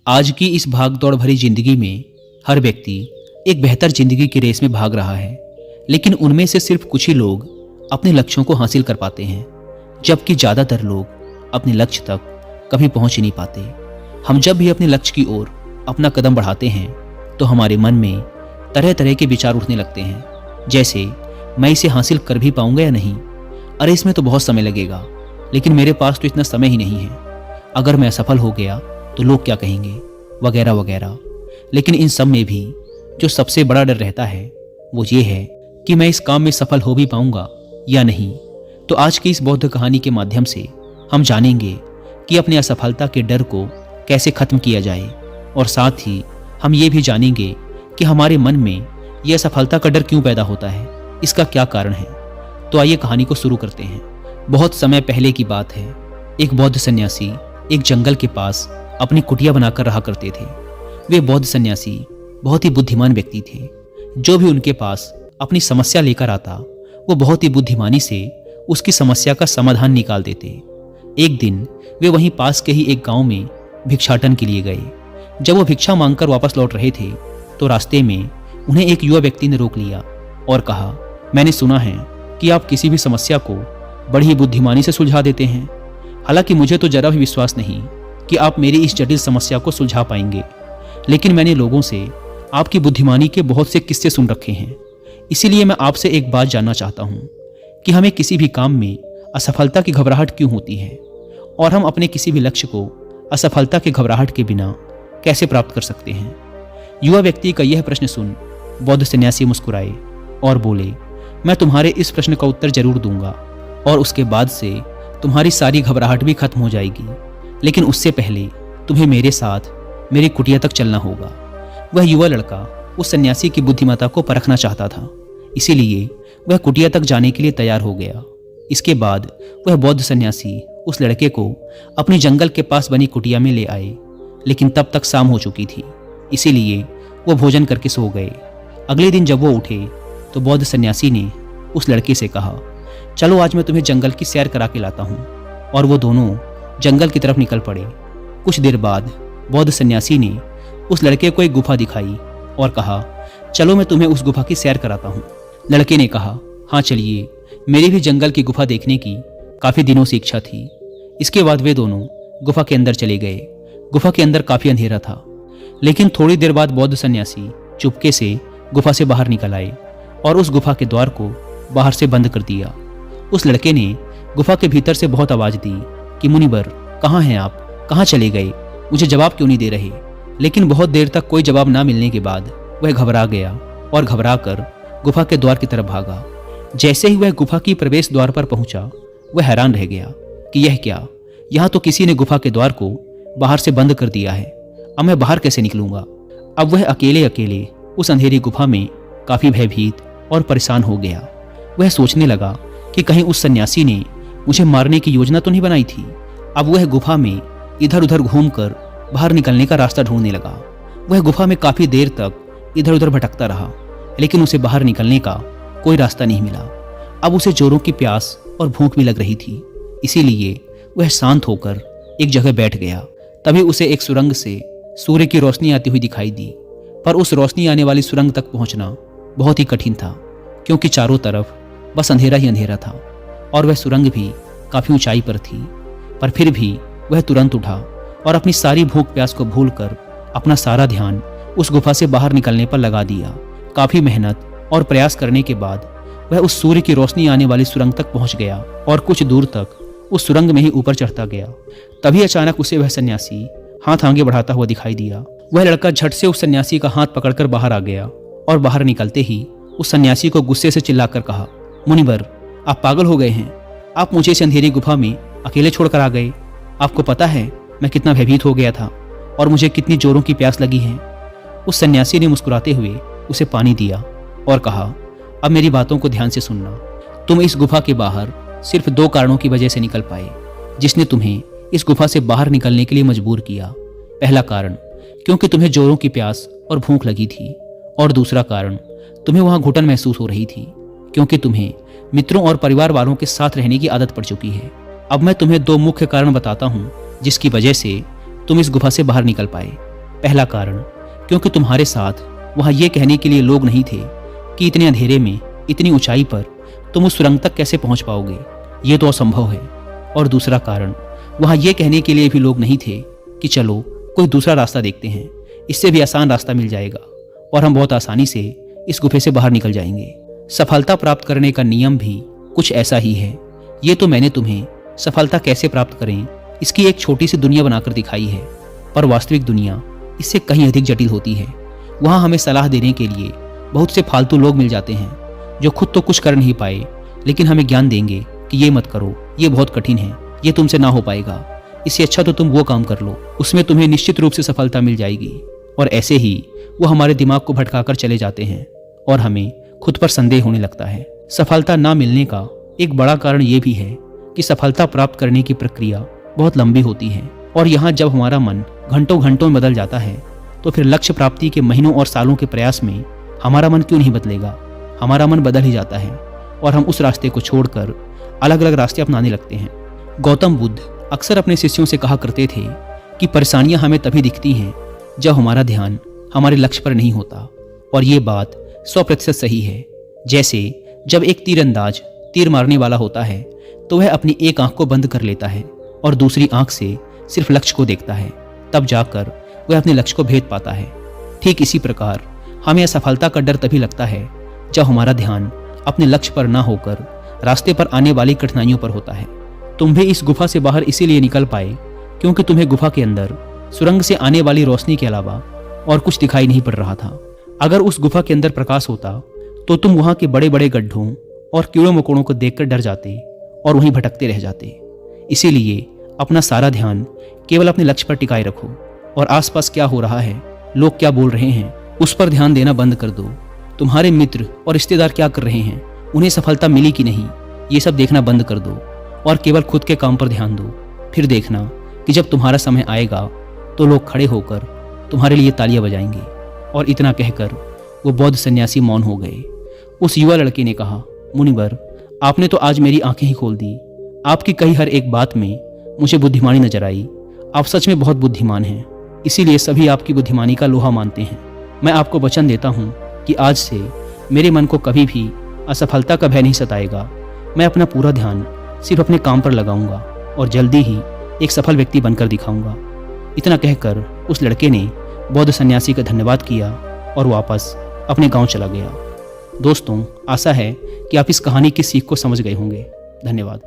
आज की इस भाग दौड़ भरी जिंदगी में हर व्यक्ति एक बेहतर जिंदगी की रेस में भाग रहा है, लेकिन उनमें से सिर्फ कुछ ही लोग अपने लक्ष्यों को हासिल कर पाते हैं, जबकि ज़्यादातर लोग अपने लक्ष्य तक कभी पहुंच ही नहीं पाते। हम जब भी अपने लक्ष्य की ओर अपना कदम बढ़ाते हैं तो हमारे मन में तरह तरह के विचार उठने लगते हैं, जैसे मैं इसे हासिल कर भी पाऊंगा या नहीं, अरे इसमें तो बहुत समय लगेगा, लेकिन मेरे पास तो इतना समय ही नहीं है, अगर मैं असफल हो गया तो लोग क्या कहेंगे, वगैरह वगैरह। लेकिन इन सब में भी जो सबसे बड़ा डर रहता है वो ये है कि मैं इस काम में सफल हो भी पाऊंगा या नहीं। तो आज की इस बौद्ध कहानी के माध्यम से हम जानेंगे कि अपने असफलता के डर को कैसे खत्म किया जाए, और साथ ही हम ये भी जानेंगे कि हमारे मन में यह असफलता का डर क्यों पैदा होता है, इसका क्या कारण है। तो आइए कहानी को शुरू करते हैं। बहुत समय पहले की बात है। एक बौद्ध सन्यासी एक जंगल के पास अपनी कुटिया बनाकर रहा करते थे। वे बौद्ध सन्यासी बहुत ही बुद्धिमान व्यक्ति थे। जो भी उनके पास अपनी समस्या लेकर आता वो बहुत ही बुद्धिमानी से उसकी समस्या का समाधान निकाल देते। एक दिन वे वहीं पास के ही एक गांव में भिक्षाटन के लिए गए। जब वो भिक्षा मांगकर वापस लौट रहे थे तो रास्ते में उन्हें एक युवा व्यक्ति ने रोक लिया और कहा, मैंने सुना है कि आप किसी भी समस्या को बड़ी ही बुद्धिमानी से सुलझा देते हैं। हालांकि मुझे तो जरा भी विश्वास नहीं कि आप मेरी इस जटिल समस्या को सुलझा पाएंगे, लेकिन मैंने लोगों से आपकी बुद्धिमानी के बहुत से किस्से सुन रखे हैं। इसीलिए मैं आपसे एक बात जानना चाहता हूँ कि हमें किसी भी काम में असफलता की घबराहट क्यों होती है, और हम अपने किसी भी लक्ष्य को असफलता की घबराहट के बिना कैसे प्राप्त कर सकते हैं। युवा व्यक्ति का यह प्रश्न सुन बौद्ध सन्यासी मुस्कुराए और बोले, मैं तुम्हारे इस प्रश्न का उत्तर जरूर दूंगा, और उसके बाद से तुम्हारी सारी घबराहट भी खत्म हो जाएगी, लेकिन उससे पहले तुम्हें मेरे साथ मेरी कुटिया तक चलना होगा। वह युवा लड़का उस सन्यासी की बुद्धिमत्ता को परखना चाहता था, इसीलिए वह कुटिया तक जाने के लिए तैयार हो गया। इसके बाद वह बौद्ध सन्यासी उस लड़के को अपनी जंगल के पास बनी कुटिया में ले आए, लेकिन तब तक शाम हो चुकी थी, इसीलिए वो भोजन करके सो गए। अगले दिन जब वो उठे तो बौद्ध सन्यासी ने उस लड़के से कहा, चलो आज मैं तुम्हें जंगल की सैर करा के लाता हूँ। और वो दोनों जंगल की तरफ निकल पड़े। कुछ देर बाद बौद्ध सन्यासी ने उस लड़के को एक गुफा दिखाई और कहा, चलो मैं तुम्हें उस गुफा की सैर कराता हूँ। लड़के ने कहा, हाँ चलिए, मेरी भी जंगल की गुफा देखने की काफ़ी दिनों से इच्छा थी। इसके बाद वे दोनों गुफा के अंदर चले गए। गुफा के अंदर काफ़ी अंधेरा था, लेकिन थोड़ी देर बाद बौद्ध सन्यासी चुपके से गुफा से बाहर निकल आए और उस गुफा के द्वार को बाहर से बंद कर दिया। उस लड़के ने गुफा के भीतर से बहुत आवाज़ दी कि मुनिवर, कहाँ हैं आप, कहाँ चले गए, मुझे जवाब क्यों नहीं दे रहे। लेकिन बहुत देर तक कोई जवाब ना मिलने के बाद वह घबरा गया और घबरा कर गुफा के द्वार की तरफ भागा। जैसे ही वह गुफा की प्रवेश द्वार पर पहुंचा वह हैरान रह गया कि यह क्या, यहाँ तो किसी ने गुफा के द्वार को बाहर से बंद कर दिया है, अब मैं बाहर कैसे निकलूंगा। अब वह अकेले अकेले उस अंधेरी गुफा में काफ़ी भयभीत और परेशान हो गया। वह सोचने लगा कि कहीं उस सन्यासी ने मुझे मारने की योजना तो नहीं बनाई थी। अब वह गुफा में इधर उधर घूमकर बाहर निकलने का रास्ता ढूंढने लगा। वह गुफा में काफ़ी देर तक इधर उधर भटकता रहा, लेकिन उसे बाहर निकलने का कोई रास्ता नहीं मिला। अब उसे जोरों की प्यास और भूख भी लग रही थी, इसीलिए वह शांत होकर एक जगह बैठ गया। तभी उसे एक सुरंग से सूर्य की रोशनी आती हुई दिखाई दी, पर उस रोशनी आने वाली सुरंग तक पहुंचना बहुत ही कठिन था, क्योंकि चारों तरफ बस अंधेरा ही अंधेरा था और वह सुरंग भी काफ़ी ऊंचाई पर थी। पर फिर भी वह तुरंत उठा और अपनी सारी भूख प्यास को भूलकर अपना सारा ध्यान उस गुफा से बाहर निकलने पर लगा दिया। काफ़ी मेहनत और प्रयास करने के बाद वह उस सूर्य की रोशनी आने वाली सुरंग तक पहुंच गया और कुछ दूर तक उस सुरंग में ही ऊपर चढ़ता गया। तभी अचानक उसे वह सन्यासी हाथ आगे बढ़ाता हुआ दिखाई दिया। वह लड़का झट से उस सन्यासी का हाथ पकड़कर बाहर आ गया और बाहर निकलते ही उस सन्यासी को गुस्से से चिल्लाकर कहा, मुनिवर, आप पागल हो गए हैं, आप मुझे इस अंधेरी गुफा में अकेले छोड़कर आ गए। आपको पता है मैं कितना भयभीत हो गया था और मुझे कितनी जोरों की प्यास लगी है। उस सन्यासी ने मुस्कुराते हुए उसे पानी दिया और कहा, अब मेरी बातों को ध्यान से सुनना। तुम इस गुफा के बाहर सिर्फ 2 कारणों की वजह से निकल पाए, जिसने तुम्हें इस गुफा से बाहर निकलने के लिए मजबूर किया। पहला कारण क्योंकि तुम्हें जोरों की प्यास और भूख लगी थी, और दूसरा कारण तुम्हें वहां घुटन महसूस हो रही थी, क्योंकि तुम्हें मित्रों और परिवार वालों के साथ रहने की आदत पड़ चुकी है। अब मैं तुम्हें 2 मुख्य कारण बताता हूँ जिसकी वजह से तुम इस गुफा से बाहर निकल पाए। पहला कारण, क्योंकि तुम्हारे साथ वहाँ ये कहने के लिए लोग नहीं थे कि इतने अंधेरे में इतनी ऊंचाई पर तुम उस सुरंग तक कैसे पहुंच पाओगे, ये तो असंभव है। और दूसरा कारण, वहाँ ये कहने के लिए भी लोग नहीं थे कि चलो कोई दूसरा रास्ता देखते हैं, इससे भी आसान रास्ता मिल जाएगा और हम बहुत आसानी से इस गुफे से बाहर निकल जाएंगे। सफलता प्राप्त करने का नियम भी कुछ ऐसा ही है। ये तो मैंने तुम्हें सफलता कैसे प्राप्त करें इसकी एक छोटी सी दुनिया बनाकर दिखाई है, पर वास्तविक दुनिया इससे कहीं अधिक जटिल होती है। वहाँ हमें सलाह देने के लिए बहुत से फालतू लोग मिल जाते हैं जो खुद तो कुछ कर नहीं पाए, लेकिन हमें ज्ञान देंगे कि ये मत करो, ये बहुत कठिन है, ये तुमसे ना हो पाएगा, इससे अच्छा तो तुम वो काम कर लो, उसमें तुम्हें निश्चित रूप से सफलता मिल जाएगी। और ऐसे ही वो हमारे दिमाग को भटकाकर चले जाते हैं और हमें खुद पर संदेह होने लगता है। सफलता ना मिलने का एक बड़ा कारण ये भी है कि सफलता प्राप्त करने की प्रक्रिया बहुत लंबी होती है, और यहाँ जब हमारा मन घंटों घंटों में बदल जाता है तो फिर लक्ष्य प्राप्ति के महीनों और सालों के प्रयास में हमारा मन क्यों नहीं बदलेगा। हमारा मन बदल ही जाता है और हम उस रास्ते को छोड़कर अलग अलग रास्ते अपनाने लगते हैं। गौतम बुद्ध अक्सर अपने शिष्यों से कहा करते थे कि परेशानियां हमें तभी दिखती हैं जब हमारा ध्यान हमारे लक्ष्य पर नहीं होता, और ये बात 100% सही है। जैसे जब एक तीरंदाज तीर मारने वाला होता है तो वह अपनी एक आंख को बंद कर लेता है और दूसरी आंख से सिर्फ लक्ष्य को देखता है, तब जाकर वह अपने लक्ष्य को भेद पाता है। ठीक इसी प्रकार हमें असफलता का डर तभी लगता है जब हमारा ध्यान अपने लक्ष्य पर ना होकर रास्ते पर आने वाली कठिनाइयों पर होता है। तुम भी इस गुफा से बाहर इसीलिए निकल पाए क्योंकि तुम्हें गुफा के अंदर सुरंग से आने वाली रोशनी के अलावा और कुछ दिखाई नहीं पड़ रहा था। अगर उस गुफा के अंदर प्रकाश होता तो तुम वहां के बड़े बड़े गड्ढों और कीड़ों मकोड़ों को देखकर डर जाते और वहीं भटकते रह जाते। इसीलिए अपना सारा ध्यान केवल अपने लक्ष्य पर टिकाए रखो और आसपास क्या हो रहा है, लोग क्या बोल रहे हैं, उस पर ध्यान देना बंद कर दो। तुम्हारे मित्र और रिश्तेदार क्या कर रहे हैं, उन्हें सफलता मिली कि नहीं, ये सब देखना बंद कर दो और केवल खुद के काम पर ध्यान दो। फिर देखना कि जब तुम्हारा समय आएगा तो लोग खड़े होकर तुम्हारे लिए तालियां बजाएंगे। और इतना कहकर वो बौद्ध सन्यासी मौन हो गए। उस युवा लड़के ने कहा, मुनिवर, आपने तो आज मेरी आंखें ही खोल दी। आपकी कही हर एक बात में मुझे बुद्धिमानी नजर आई। आप सच में बहुत बुद्धिमान हैं, इसीलिए सभी आपकी बुद्धिमानी का लोहा मानते हैं। मैं आपको वचन देता हूँ कि आज से मेरे मन को कभी भी असफलता का भय नहीं सताएगा। मैं अपना पूरा ध्यान सिर्फ अपने काम पर लगाऊंगा और जल्दी ही एक सफल व्यक्ति बनकर दिखाऊंगा। इतना कहकर उस लड़के ने बौद्ध सन्यासी का धन्यवाद किया और वापस अपने गांव चला गया। दोस्तों, आशा है कि आप इस कहानी की सीख को समझ गए होंगे। धन्यवाद।